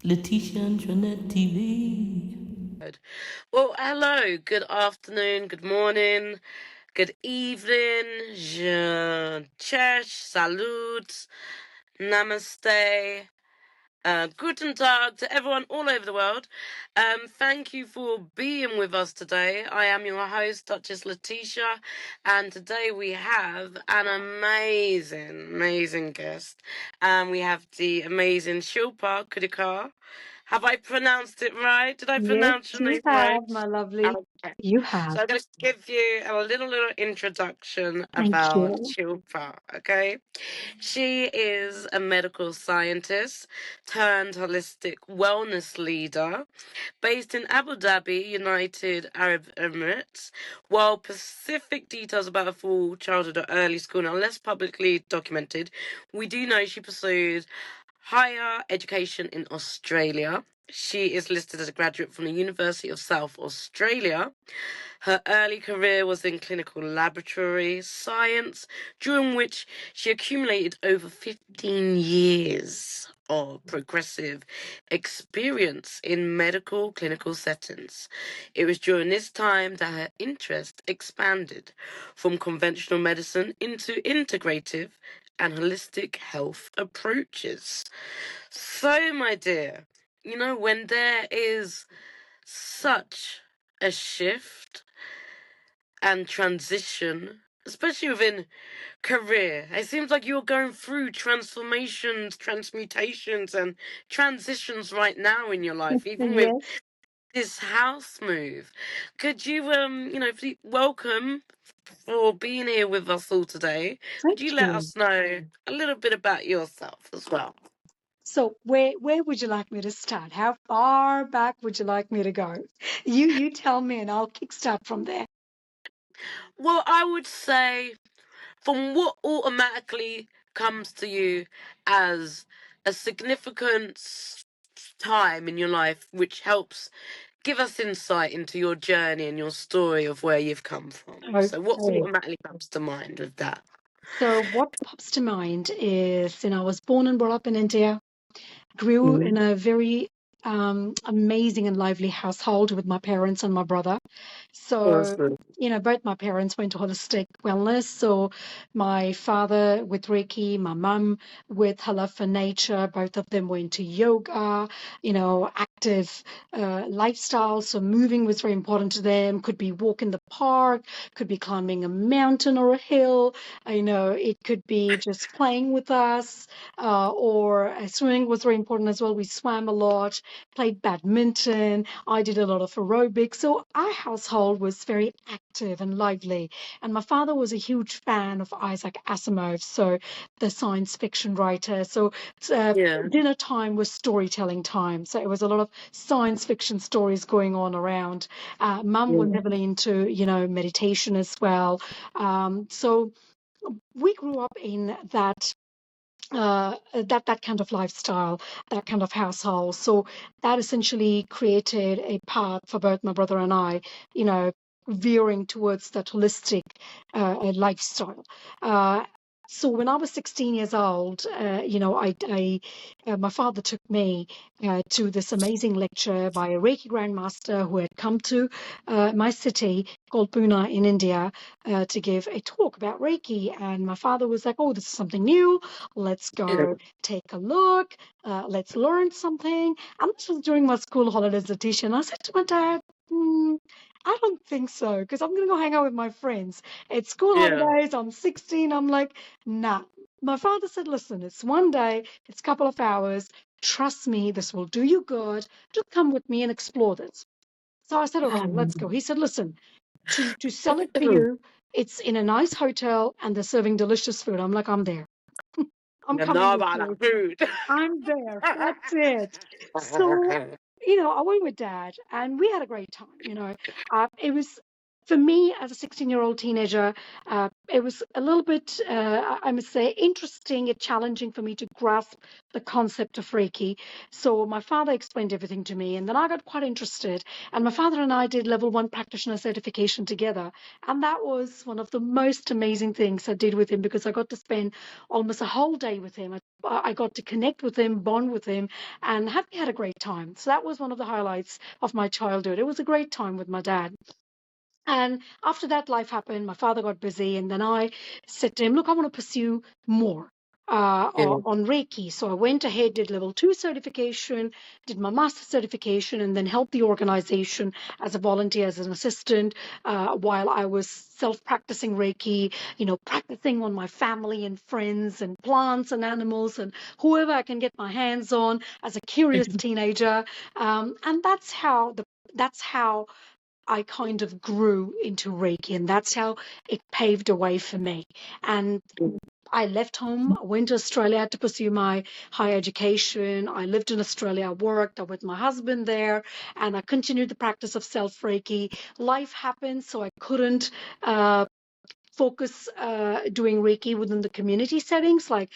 Letitia and Antoinette TV. Good. Well, hello, good afternoon, good morning, good evening, je chesh, salute, namaste, guten tag to everyone all over the world. Thank you for being with us today. I am your host, Duchess Letitia, and today we have an amazing guest. We have the amazing Shilpa Kudekar. Have I pronounced it right? Did I Yes, pronounce your you name right? have, my lovely. Okay. You have. So I'm going to give you a little introduction Thank about you. Shilpa, okay? She is a medical scientist turned holistic wellness leader based in Abu Dhabi, United Arab Emirates. While specific details about her full childhood or early school are less publicly documented, we do know she pursued higher education in Australia. She is listed as a graduate from the University of South Australia. Her early career was in clinical laboratory science, during which she accumulated over 15 years of progressive experience in medical clinical settings. It was during this time that her interest expanded from conventional medicine into integrative and holistic health approaches. So, my dear, when there is such a shift and transition, especially within career, it seems like you're going through transformations, transmutations, and transitions right now in your life, even with Yes, this house move. Could you, welcome for being here with us all today. thank Could you let you. us know a little bit about yourself as well? So where would you like me to start? How far back would you like me to go? You tell me and I'll kickstart from there. Well, I would say from what automatically comes to you as a significant time in your life, which helps give us insight into your journey and your story of where you've come from. So, what Okay. automatically comes to mind with that? So what pops to mind is, I was born and brought up in India, grew in Mm. a very amazing and lively household with my parents and my brother. So, Awesome. both my parents went to holistic wellness. So, my father with Reiki, my mum with her love for nature. Both of them went to yoga, active lifestyle. So, moving was very important to them. Could be walk in the park, could be climbing a mountain or a hill. It could be just playing with us, or swimming was very important as well. We swam a lot, played badminton. I did a lot of aerobics. So our household was very active and lively. And my father was a huge fan of Isaac Asimov, so the science fiction writer. So Yeah. dinner time was storytelling time. So it was a lot of science fiction stories going on around. Mum was Mm. heavily into, meditation as well. So we grew up in that kind of lifestyle, that kind of household. So that essentially created a path for both my brother and I, you know, veering towards that holistic lifestyle. Uh, so when I was 16 years old, my father took me to this amazing lecture by a Reiki grandmaster who had come to my city called Pune in India to give a talk about Reiki. And my father was like, "Oh, this is something new. Let's Yeah. go take a look. Let's learn something." And this was during my school holidays, Letitia. And I said to my dad, I don't think so, because I'm going to go hang out with my friends. It's school Yeah. holidays. I'm 16. I'm like, nah. My father said, listen, it's one day, it's a couple of hours. Trust me, this will do you good. Just come with me and explore this. So I said, okay, let's go. He said, listen, to sell it to you, it's in a nice hotel and they're serving delicious food. I'm like, I'm there. I'm You coming know with about you. that food. I'm there. That's it. So, I went with dad and we had a great time. It was for me as a 16-year-old teenager, it was a little bit, I must say, interesting and challenging for me to grasp the concept of Reiki. So my father explained everything to me, and then I got quite interested. And my father and I did level one practitioner certification together. And that was one of the most amazing things I did with him because I got to spend almost a whole day with him. I I got to connect with him, bond with him, and we had a great time. So that was one of the highlights of my childhood. It was a great time with my dad. And after that, life happened. My father got busy, and then I said to him, "Look, I want to pursue more Yeah. on Reiki." So I went ahead, did level 2 certification, did my master certification, and then helped the organization as a volunteer, as an assistant, while I was self-practicing Reiki. Practicing on my family and friends and plants and animals and whoever I can get my hands on as a curious teenager. And that's how I kind of grew into Reiki, and that's how it paved a way for me. And I left home, went to Australia to pursue my higher education. I lived in Australia, I worked, I with my husband there, and I continued the practice of self Reiki. Life happened, so I couldn't focus doing Reiki within the community settings, like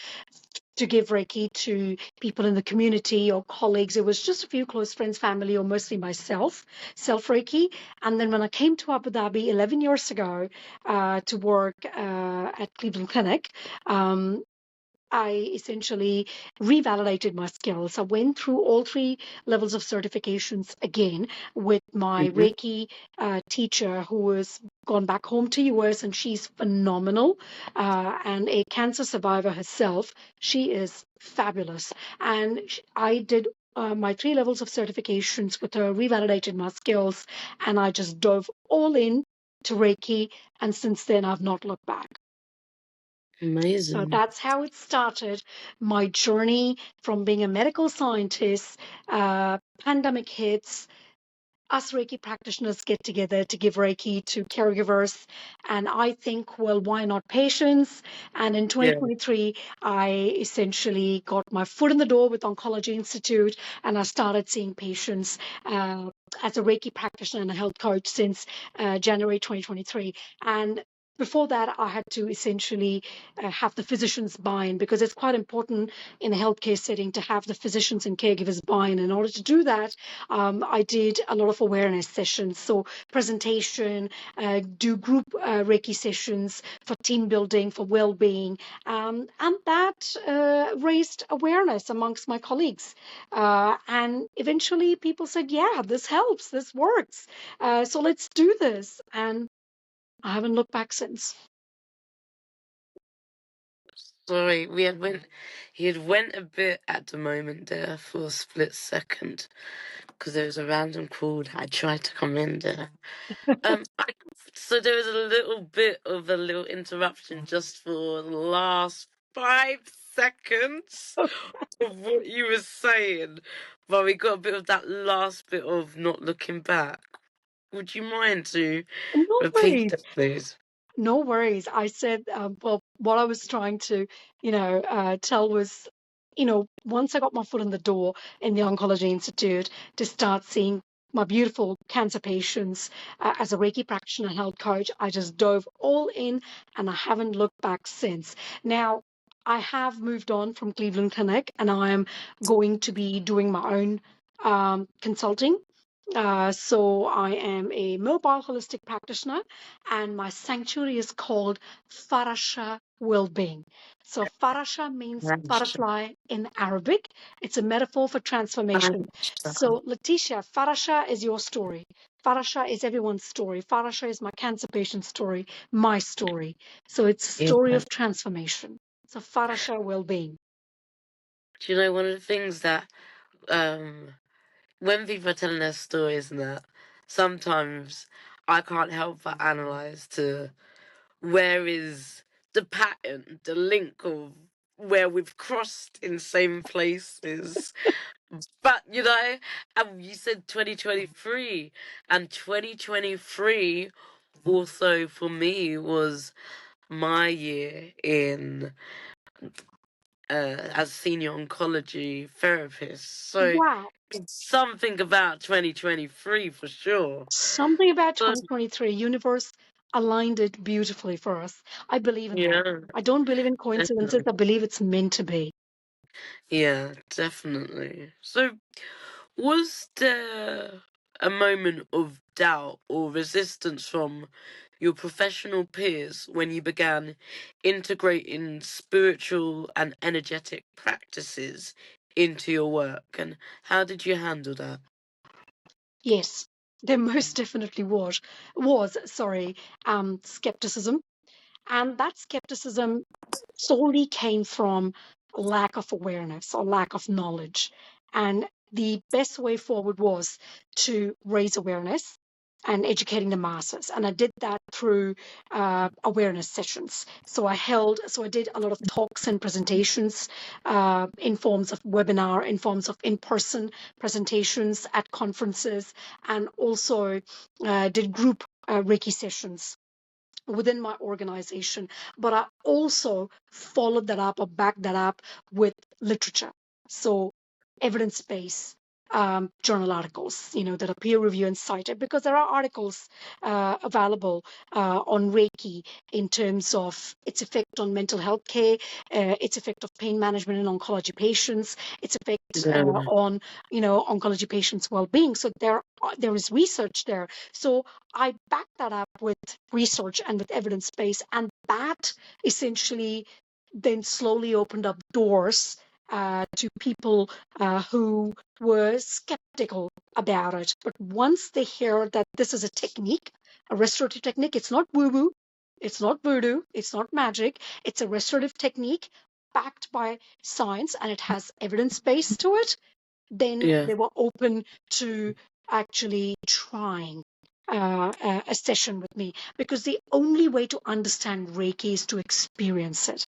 to give Reiki to people in the community or colleagues. It was just a few close friends, family, or mostly myself, self Reiki. And then when I came to Abu Dhabi 11 years ago to work at Cleveland Clinic, I essentially revalidated my skills. I went through all 3 levels of certifications again with my Mhm. Reiki teacher who has gone back home to US, and she's phenomenal, and a cancer survivor herself. She is fabulous. And I did my 3 levels of certifications with her, revalidated my skills, and I just dove all in to Reiki. And since then, I've not looked back. So Amazing. that's how it started. My journey from being a medical scientist, pandemic hits, us Reiki practitioners get together to give Reiki to caregivers. And I think, well, why not patients? And in Yeah. 2023, I essentially got my foot in the door with Oncology Institute, and I started seeing patients as a Reiki practitioner and a health coach since January 2023. And before that, I had to essentially have the physicians buy-in, because it's quite important in a healthcare setting to have the physicians and caregivers buy-in. In order to do that, I did a lot of awareness sessions, so presentation, do group Reiki sessions for team building, for well-being, and that raised awareness amongst my colleagues. And eventually, people said, "Yeah, this helps, this works, so let's do this." And I haven't looked back since. Sorry, he had went a bit at the moment there for a split second because there was a random call that I tried to come in there. So there was a little bit of a little interruption just for the last 5 seconds of what you were saying, but we got a bit of that last bit of not looking back. Would you mind to No repeat worries. that, please? No worries. I said, well, what I was trying to, tell was, once I got my foot in the door in the Oncology Institute to start seeing my beautiful cancer patients as a Reiki practitioner, health coach, I just dove all in, and I haven't looked back since. Now, I have moved on from Cleveland Clinic, and I am going to be doing my own consulting. So I am a mobile holistic practitioner, and my sanctuary is called Farasha Wellbeing. So Farasha means Masha, butterfly in Arabic. It's a metaphor for transformation. So Letitia, Farasha is your story. Farasha is everyone's story. Farasha is my cancer patient story, my story. So it's a yeah. story of transformation. So Farasha Wellbeing. Do you know one of the things that um when people are telling their stories and that, sometimes I can't help but analyze to where is the pattern, the link of where we've crossed in same places. But and you said 2023, and 2023 also for me was my year in as senior oncology therapist. So Wow. it's something about 2023 for sure. Something about So 2023, universe aligned it beautifully for us. I believe in that. yeah, I don't believe in coincidences. definitely. I believe it's meant to be. Yeah, definitely. So was there a moment of doubt or resistance from your professional peers when you began integrating spiritual and energetic practices into your work, and how did you handle that? Yes, there most definitely was skepticism, and that skepticism solely came from lack of awareness or lack of knowledge. And the best way forward was to raise awareness and educating the masses. And I did that through awareness sessions. So I did a lot of talks and presentations in forms of webinar, in forms of in-person presentations at conferences, and also did group Reiki sessions within my organization. But I also followed that up or backed that up with literature. So evidence-based journal articles, that are peer reviewed and cited, because there are articles available on Reiki in terms of its effect on mental health care, its effect of pain management in oncology patients, its effect Yeah. on, oncology patients' well-being. So there is research there. So I back that up with research and with evidence base, and that essentially then slowly opened up doors to people who were skeptical about it. But once they hear that this is a technique, a restorative technique, it's not woo woo, it's not voodoo, it's not magic, it's a restorative technique backed by science and it has evidence base to it, then Yeah. they were open to actually trying a session with me, because the only way to understand Reiki is to experience it.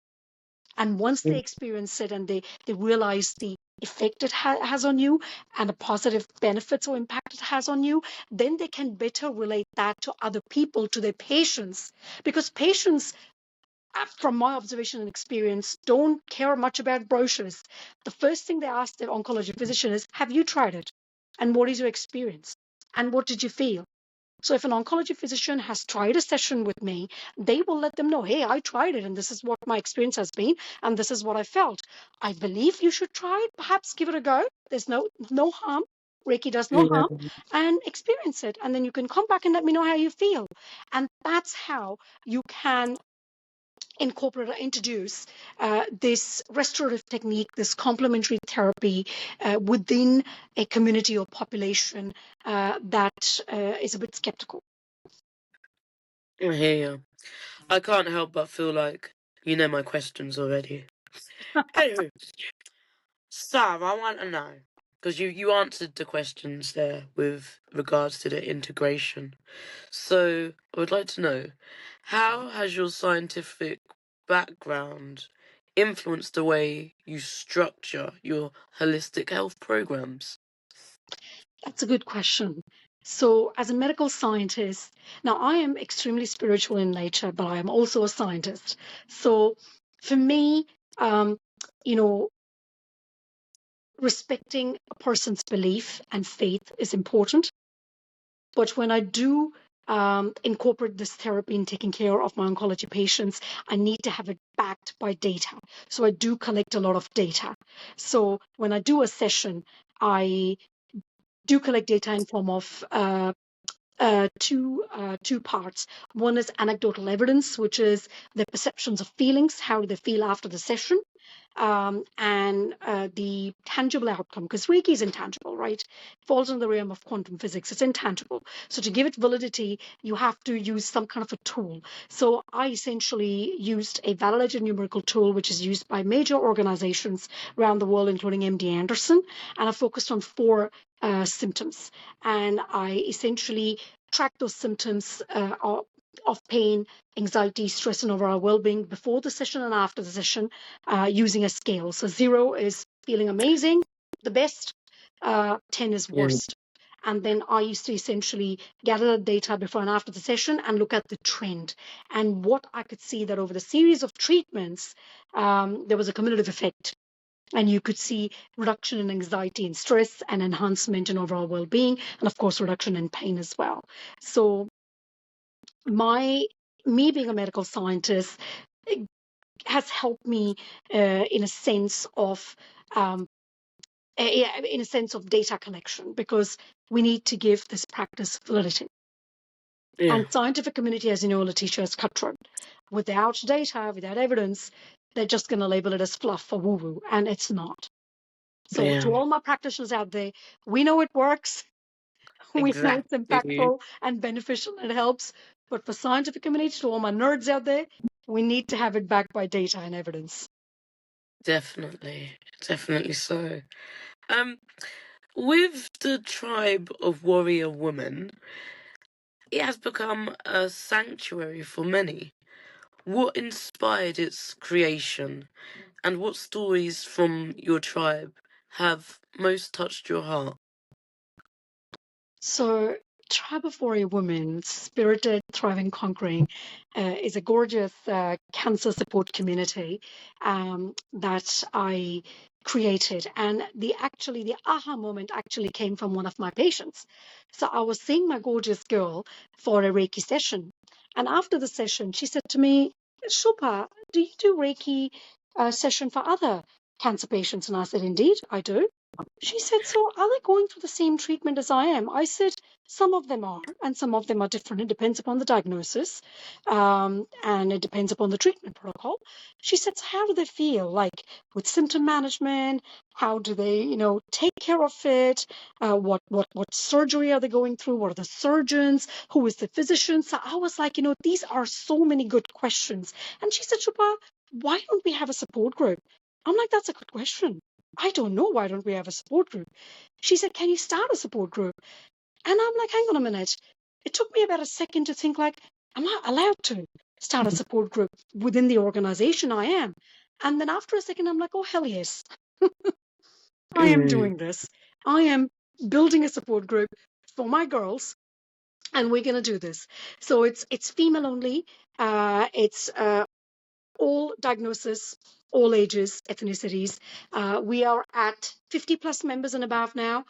And once they experience it and they realize the effect it has on you and the positive benefits or impact it has on you, then they can better relate that to other people, to their patients. Because patients, from my observation and experience, don't care much about brochures. The first thing they ask their oncology physician is, have you tried it? And what is your experience? And what did you feel? So if an oncology physician has tried a session with me, they will let them know, hey, I tried it and this is what my experience has been and this is what I felt. I believe you should try it, perhaps give it a go. There's no harm. Reiki does no Yeah. harm, and experience it. And then you can come back and let me know how you feel. And that's how you can incorporate or introduce this restorative technique, this complementary therapy within a community or population that is a bit skeptical. I hear you. I can't help but feel like you know my questions already. Anywho, Sam, I want to know, because you answered the questions there with regards to the integration. So I would like to know, how has your scientific background influenced the way you structure your holistic health programs? That's a good question. So, as a medical scientist, now I am extremely spiritual in nature, but I am also a scientist. So, for me, um, you know, respecting a person's belief and faith is important. But when I do incorporate this therapy in taking care of my oncology patients, I need to have it backed by data. So I do collect a lot of data. So when I do a session, I do collect data in form of two parts. One is anecdotal evidence, which is their perceptions of feelings. How do they feel after the session? And the tangible outcome, because Reiki is intangible, right? It falls in the realm of quantum physics. It's intangible. So to give it validity, you have to use some kind of a tool. So I essentially used a validated numerical tool, which is used by major organizations around the world, including MD Anderson. And I focused on four symptoms. And I essentially tracked those symptoms of pain, anxiety, stress, and overall well-being before the session and after the session using a scale. So 0 is feeling amazing, the best, 10 is Yeah. worst. And then I used to essentially gather the data before and after the session and look at the trend. And what I could see that over the series of treatments, there was a cumulative effect. And you could see reduction in anxiety and stress and enhancement in overall well-being, and of course, reduction in pain as well. So my me being a medical scientist has helped me in a sense of data collection, because we need to give this practice validity. Yeah. And scientific community, as you know, Letitia, is cutthroat. Without data, without evidence, they're just going to label it as fluff or woo-woo, and it's not. So Yeah. to all my practitioners out there, we know it works. We know it's Exactly. impactful and beneficial and it helps. But for scientific community, to all my nerds out there, we need to have it backed by data and evidence. Definitely. Definitely so. Um, with the tribe of warrior women, it has become a sanctuary for many. What inspired its creation, and what stories from your tribe have most touched your heart? So, Tribe of Warrior Women, Spirited, Thriving, Conquering, is a gorgeous cancer support community that I created. And the aha moment actually came from one of my patients. So I was seeing my gorgeous girl for a Reiki session. And after the session, she said to me, Shilpa, do you do Reiki session for other cancer patients? And I said, indeed, I do. She said, so are they going through the same treatment as I am? I said, some of them are, and some of them are different. It depends upon the diagnosis, and it depends upon the treatment protocol. She said, so how do they feel? Like with symptom management, how do they, take care of it? What surgery are they going through? What are the surgeons? Who is the physician? So I was like, these are so many good questions. And she said, Shubha, why don't we have a support group? I'm like, that's a good question. I don't know. Why don't we have a support group? She said, can you start a support group? And I'm like, hang on a minute. It took me about a second to think like, am I allowed to start a support group within the organization I am? And then after a second, I'm like, oh, hell yes, I am Mm, doing this. I am building a support group for my girls and we're going to do this. So it's female only. It's all diagnosis, all ages, ethnicities. We are at 50 plus members and above now.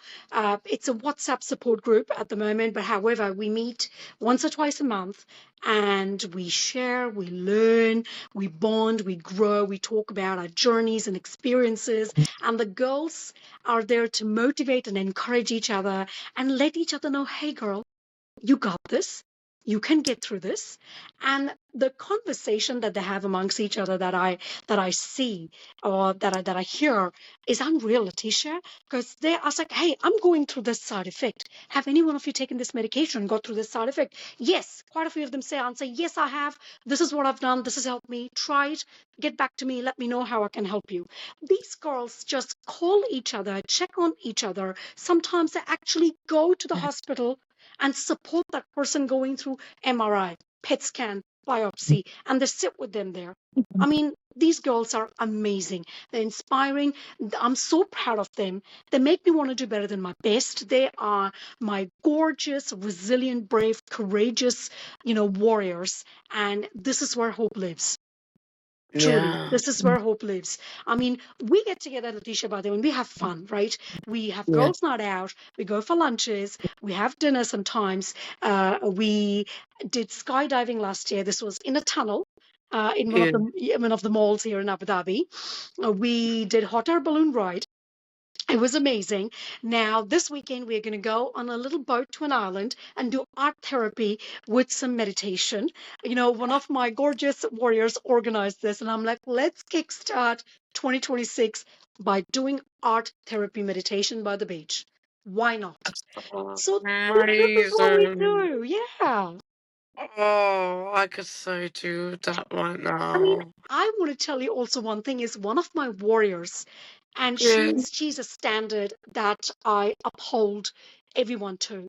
It's a WhatsApp support group at the moment, but however, we meet once or twice a month and we share, we learn, we bond, we grow, we talk about our journeys and experiences. And the girls are there to motivate and encourage each other and let each other know, hey, girl, you got this, you can get through this. And the conversation that they have amongst each other that I see or that I hear is unreal, Letitia, because they are like, hey, I'm going through this side effect. Have any one of you taken this medication and got through this side effect? Yes. Quite a few of them say, answer, yes, I have. This is what I've done. This has helped me. Try it. Get back to me. Let me know how I can help you. These girls just call each other, check on each other. Sometimes they actually go to the hospital and support that person going through MRI, PET scan, biopsy, and they sit with them there. I mean, these girls are amazing. They're inspiring. I'm so proud of them. They make me want to do better than my best. They are my gorgeous, resilient, brave, courageous, warriors. And this is where hope lives. Truly, yeah. this is where hope lives. I mean, we get together, Letitia, by the way, and we have fun, right? We have Yeah. girls' night out. We go for lunches. We have dinner sometimes. We did skydiving last year. This was in a tunnel. In Yeah. one of the malls here in Abu Dhabi, we did hot air balloon ride. It was amazing. Now, this weekend, we're going to go on a little boat to an island and do art therapy with some meditation. One of my gorgeous warriors organized this, and I'm like, let's kickstart 2026 by doing art therapy meditation by the beach. Why not? Oh, So, this is what we amazing. do. Yeah. Oh, I could so do that right I mean, now. I want to tell you also one thing is one of my warriors, and Yeah. she's a standard that I uphold everyone to.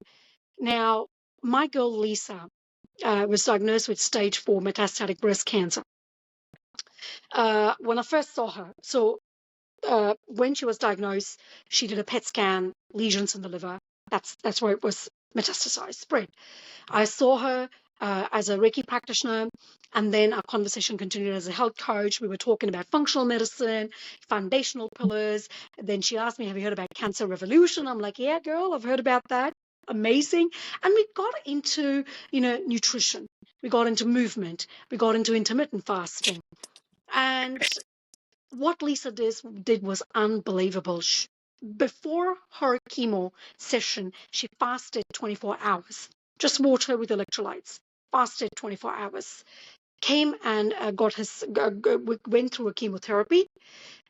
Now, my girl Lisa was diagnosed with stage 4 metastatic breast cancer. When I first saw her, so when she was diagnosed, she did a PET scan, lesions in the liver. That's where it was metastasized, spread. I saw her as a Reiki practitioner, and then our conversation continued as a health coach. We were talking about functional medicine, foundational pillars. Then she asked me, have you heard about Cancer Revolution? I'm like, yeah, girl, I've heard about that. Amazing. And we got into, nutrition. We got into movement. We got into intermittent fasting. And what Lisa did was unbelievable. Before her chemo session, she fasted 24 hours. just water with electrolytes, fasted 24 hours. Came and went through a chemotherapy,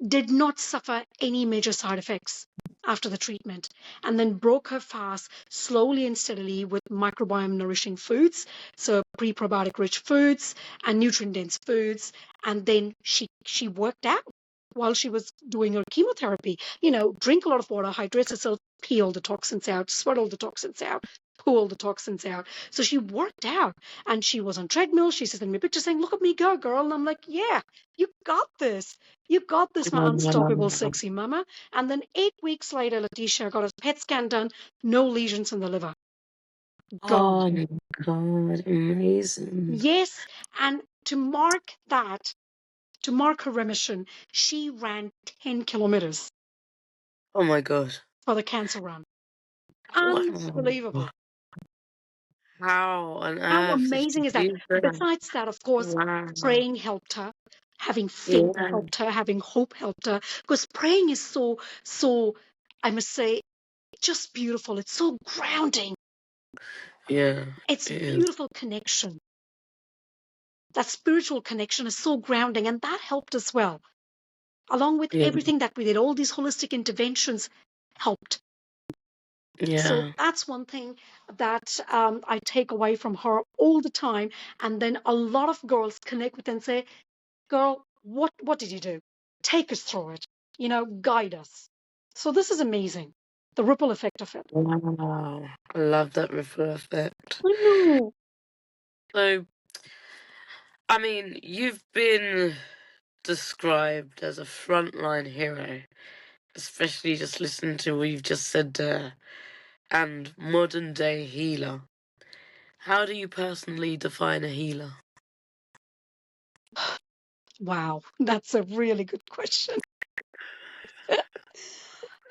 did not suffer any major side effects after the treatment, and then broke her fast slowly and steadily with microbiome nourishing foods, so pre-probiotic rich foods and nutrient dense foods. And then she worked out while she was doing her chemotherapy. Drink a lot of water, hydrate herself, pee all the toxins out, sweat all the toxins out, poo all the toxins out. So she worked out, and she was on treadmill. She sent me a picture saying, "Look at me go, girl." And I'm like, "Yeah, you got this. You got this, my unstoppable, sexy mama." And then 8 weeks later, Letitia got a PET scan done, no lesions in the liver. Gone. Oh my God, amazing. Yes. And to mark her remission, she ran 10 kilometers Oh my God. for the cancer run. Wow. Unbelievable. How on How earth did she amazing is that? do that? Besides that, of course, Wow. praying helped her, having faith Yeah. helped her, having hope helped her, because praying is so, I must say, just beautiful. It's so grounding. Yeah. It's It is. beautiful connection. That spiritual connection is so grounding, and that helped as well. Along with Yeah. everything that we did, all these holistic interventions helped. So Yeah. that's one thing that I take away from her all the time. And then a lot of girls connect with and say, "Girl, what did you do? Take us through it. Guide us." So this is amazing. The ripple effect of it. Wow. I love that ripple effect. I know. So, I mean, you've been described as a frontline hero, especially just listening to what you've just said there, and modern day healer. How do you personally define a healer? Wow, that's a really good question.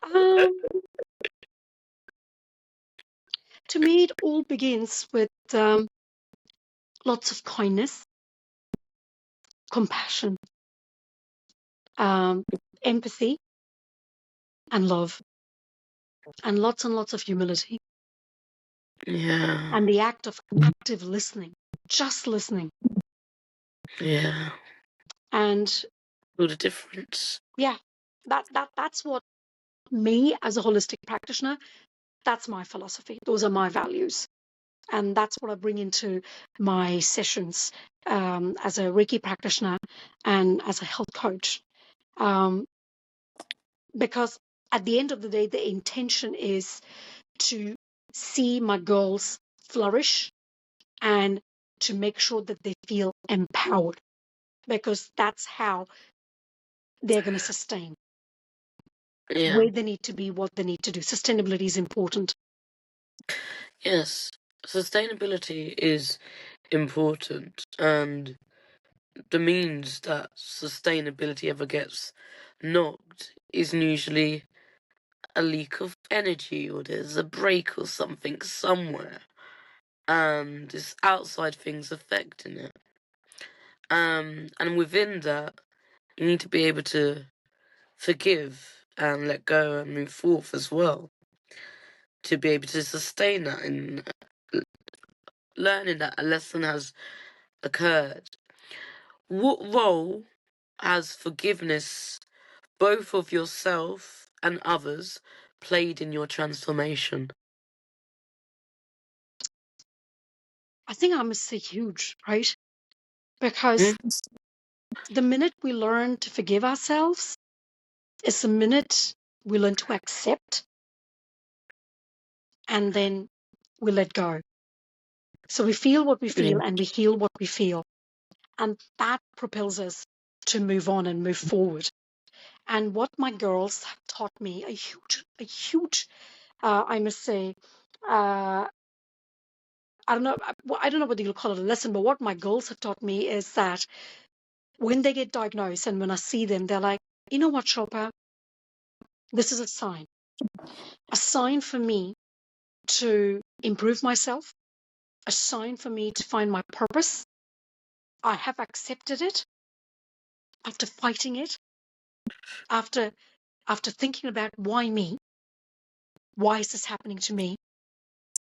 Um, to me, it all begins with lots of kindness, compassion, um, empathy, and love, and lots of humility, Yeah. and the act of active listening, just listening. Yeah. And Know the difference. yeah, that's what me as a holistic practitioner, that's my philosophy. Those are my values. And that's what I bring into my sessions as a Reiki practitioner and as a health coach. Um, because at the end of the day, the intention is to see my girls flourish and to make sure that they feel empowered, because that's how they're going to sustain Yeah. where they need to be, what they need to do. Sustainability is important. Yes. Sustainability is important, and the means that sustainability ever gets knocked isn't usually a leak of energy, or there's a break or something somewhere, and it's outside things affecting it. And within that, you need to be able to forgive and let go and move forth as well, to be able to sustain that and learning that a lesson has occurred. What role has forgiveness, both of yourself and others, played in your transformation? I think I must say huge, right? Because Hmm? the minute we learn to forgive ourselves is the minute we learn to accept, and then we let go. So we feel what we Yeah. feel and we heal what we feel. And that propels us to move on and move forward. And what my girls have taught me, a huge, I must say, uh, I don't know whether you'll call it a lesson, but what my girls have taught me is that when they get diagnosed and when I see them, they're like, "You know what, Shilpa? This is a sign for me to improve myself, a sign for me to find my purpose. I have accepted it after fighting it, after thinking about why me, why is this happening to me,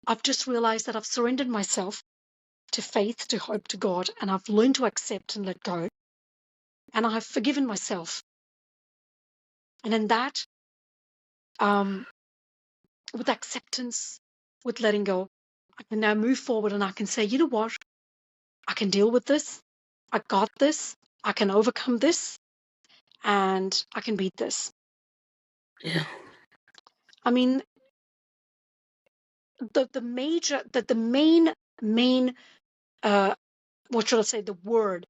I've just realized that I've surrendered myself to faith, to hope, to God, and I've learned to accept and let go. And I've forgiven myself. And in that, with acceptance, with letting go, I can now move forward and I can say, you know what? I can deal with this. I got this. I can overcome this. And I can beat this. Yeah. I mean, the main what should I say, the word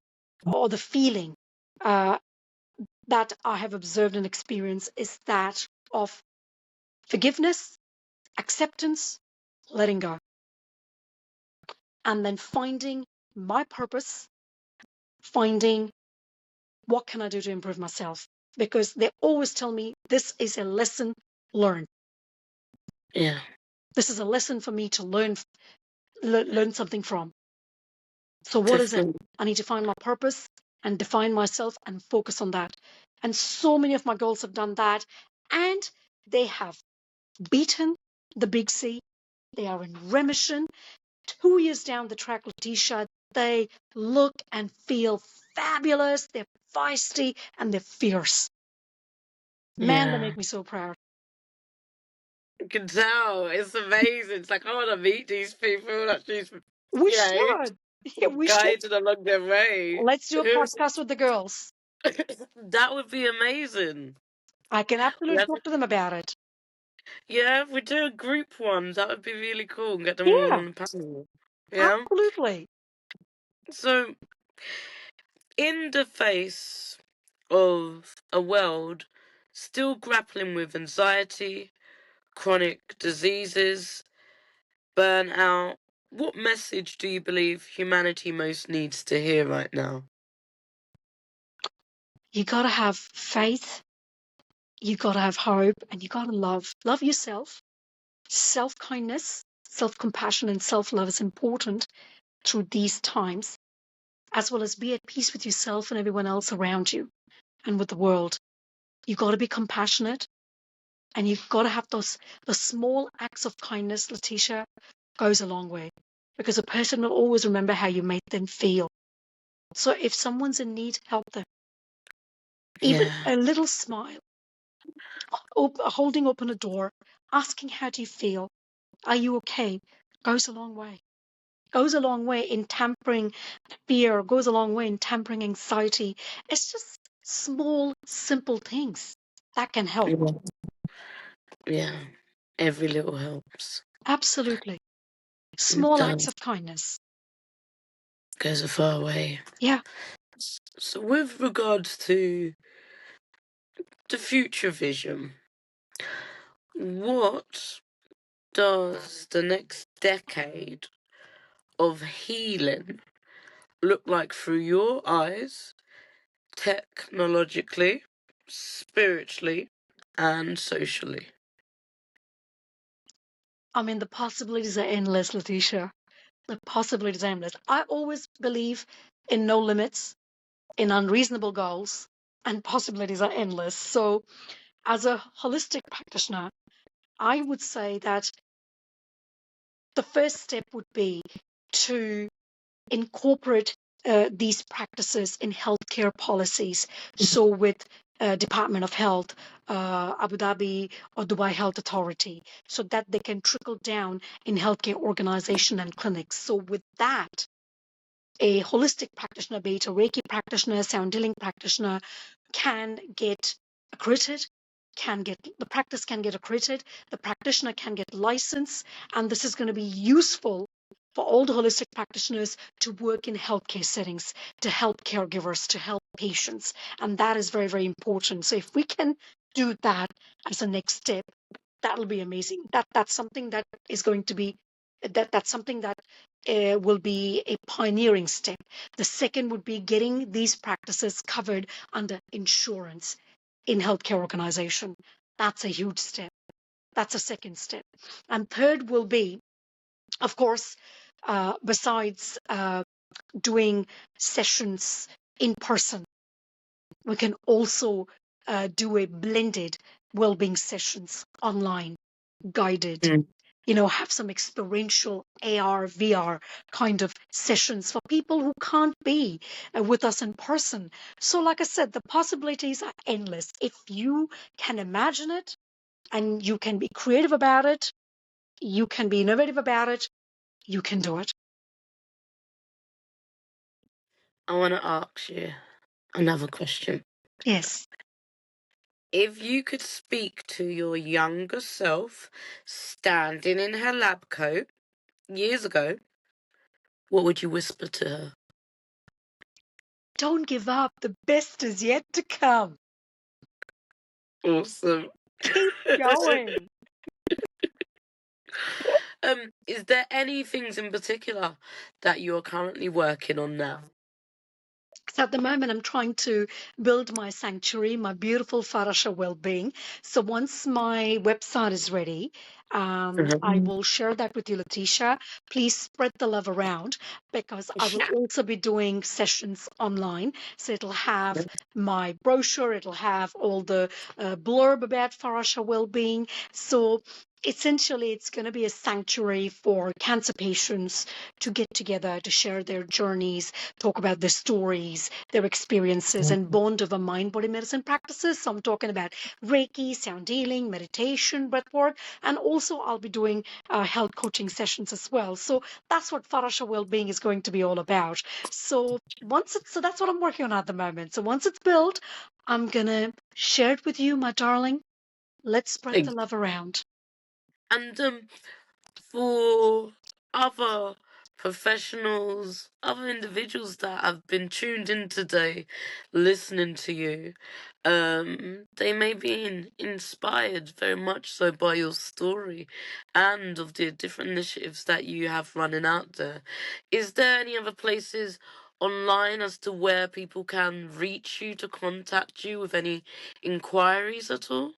or the feeling uh, that I have observed and experienced is that of forgiveness, acceptance, letting go, and then finding my purpose, finding what can I do to improve myself, because they always tell me this is a lesson learned. Yeah. This is a lesson for me to learn something from. So what is it? Definitely. I need to find my purpose and define myself and focus on that. And so many of my girls have done that, and they have beaten the big C. They are in remission. 2 years down the track, Letitia, they look and feel fabulous. They're feisty and they're fierce. Man, they Yeah. make me so proud. You can tell. It's amazing. It's like, I want to meet these people that she's, We you know, should. Yeah, we should. guided along their way. Let's do a podcast with the girls. That would be amazing. I can absolutely Yeah, talk to them about it. yeah, if we do a group one, that would be really cool and get them all Yeah, on the panel. Yeah? absolutely. So, in the face of a world still grappling with anxiety, chronic diseases, burnout, what message do you believe humanity most needs to hear right now? You got to have faith, you got to have hope, and you got to love. Love yourself. Self kindness, self compassion, and self love is important through these times, as well as be at peace with yourself and everyone else around you and with the world. You got to be compassionate, and you've got to have those small acts of kindness. Letitia, goes a long way, because a person will always remember how you made them feel. So if someone's in need, help them. Even Yeah, a little smile, holding open a door, asking how do you feel, are you okay, goes a long way. Goes a long way in tampering fear, goes a long way in tampering anxiety. It's just small, simple things that can help. yeah, yeah. Every little helps. Absolutely. It Small acts does. of kindness. Goes a far way. Yeah. So, with regards to the future vision, what does the next decade of healing look like through your eyes, technologically, spiritually, and socially? I mean, the possibilities are endless, Letitia. The possibilities are endless. I always believe in no limits, in unreasonable goals, and possibilities are endless. So, as a holistic practitioner, I would say that the first step would be to incorporate these practices in healthcare policies. So, with Department of Health, Abu Dhabi or Dubai Health Authority, so that they can trickle down in healthcare organization and clinics. So, with that, a holistic practitioner, be it a Reiki practitioner, sound healing practitioner, can get accredited, can get the practice can get accredited, the practitioner can get licensed, and this is going to be useful for all the holistic practitioners to work in healthcare settings, to help caregivers, to help patients. And that is very, very important. So if we can do that as a next step, that'll be amazing. That's something that is going to be that's something that will be a pioneering step. The second would be getting these practices covered under insurance in healthcare organization. That's a huge step. That's a second step. And third will be, of course, besides doing sessions in person, we can also do a blended well-being sessions online, guided. have some experiential AR, VR kind of sessions for people who can't be with us in person. So, like I said, the possibilities are endless. If you can imagine it and you can be creative about it, you can be innovative about it, you can do it. I want to ask you another question. Yes. If you could speak to your younger self standing in her lab coat years ago, what would you whisper to her? Don't give up. The best is yet to come. Awesome. Keep going. Is there any things in particular that you're currently working on now? So at the moment, I'm trying to build my sanctuary, my beautiful Farasha well-being. So once my website is ready, I Mhm. will share that with you, Letitia. Please spread the love around because I will also be doing sessions online. So it'll have my brochure, it'll have all the blurb about Farasha well-being. So essentially, it's going to be a sanctuary for cancer patients to get together to share their journeys, talk about their stories, their experiences, and bond over mind body medicine practices. So I'm talking about Reiki, sound healing, meditation, breath work, and also I'll be doing health coaching sessions as well. So that's what Farasha Wellbeing is going to be all about. So that's what I'm working on at the moment. So once it's built, I'm gonna share it with you, my darling. Let's spread the Ex- love around. And for other professionals, other individuals that have been tuned in today, listening to you, they may be inspired very much so by your story and of the different initiatives that you have running out there. Is there any other places online as to where people can reach you to contact you with any inquiries at all?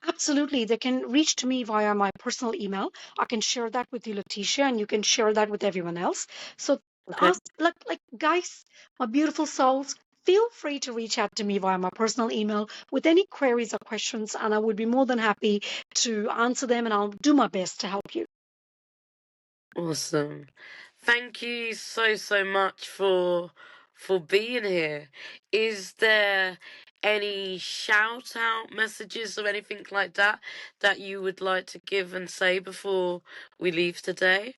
Absolutely. They can reach to me via my personal email. I can share that with you, Letitia, and you can share that with everyone else. So Okay. ask, like guys, my beautiful souls, feel free to reach out to me via my personal email with any queries or questions, and I would be more than happy to answer them, and I'll do my best to help you. Awesome. Thank you so much for being here. Is there any shout out messages or anything like that that you would like to give and say before we leave today?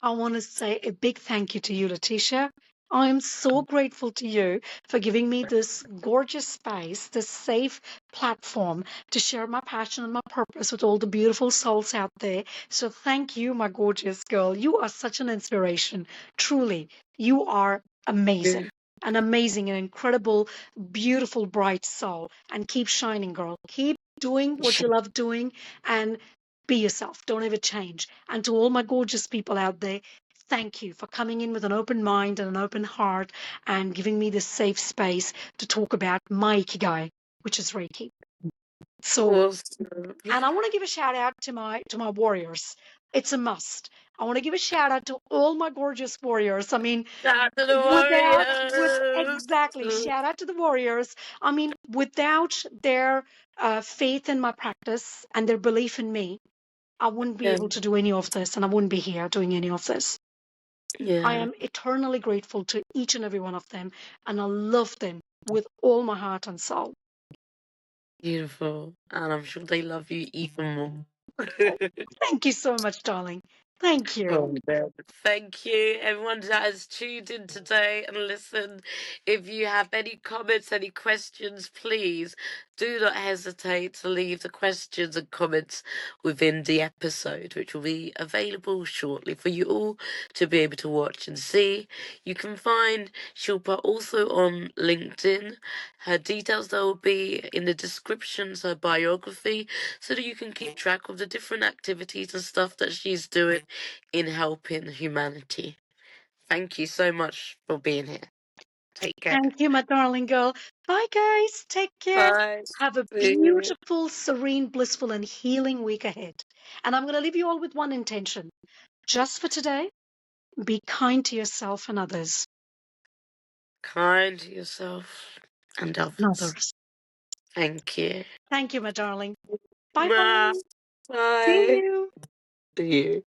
I want to say a big thank you to you, Letitia. I am so grateful to you for giving me this gorgeous space, this safe platform to share my passion and my purpose with all the beautiful souls out there. So thank you, my gorgeous girl. You are such an inspiration. Truly, you are Yeah. amazing. An amazing and incredible, beautiful, bright soul. And keep shining, girl. Keep doing what you love doing and be yourself. Don't ever change. And to all my gorgeous people out there, thank you for coming in with an open mind and an open heart and giving me this safe space to talk about my ikigai, which is Reiki. So, Awesome. and I want to give a shout out to my warriors. It's a must. I want to give a shout out to all my gorgeous warriors. I mean, Shout out to the without with warriors. exactly shout out to the warriors. I mean, without their faith in my practice and their belief in me, I wouldn't be Yeah, able to do any of this and I wouldn't be here doing any of this. I yeah, am eternally grateful to each and every one of them and I love them with all my heart and soul. beautiful. And I'm sure they love you even more. Thank you so much, darling. Thank you. Oh, no. Thank you, everyone that has tuned in today and listened. If you have any comments, any questions, please do not hesitate to leave the questions and comments within the episode, which will be available shortly for you all to be able to watch and see. You can find Shilpa also on LinkedIn. Her details, though, will be in the descriptions, her biography, so that you can keep track of the different activities and stuff that she's doing in helping humanity. Thank you so much for being here. Take care. Thank you, my darling girl. Bye, guys. Take care. Bye. Have a See you. beautiful, serene, blissful, and healing week ahead. And I'm going to leave you all with one intention. Just for today, be kind to yourself and others. Kind to yourself and And others. others. Thank you. Thank you, my darling. Bye Bye. bye. See Bye. you. to you.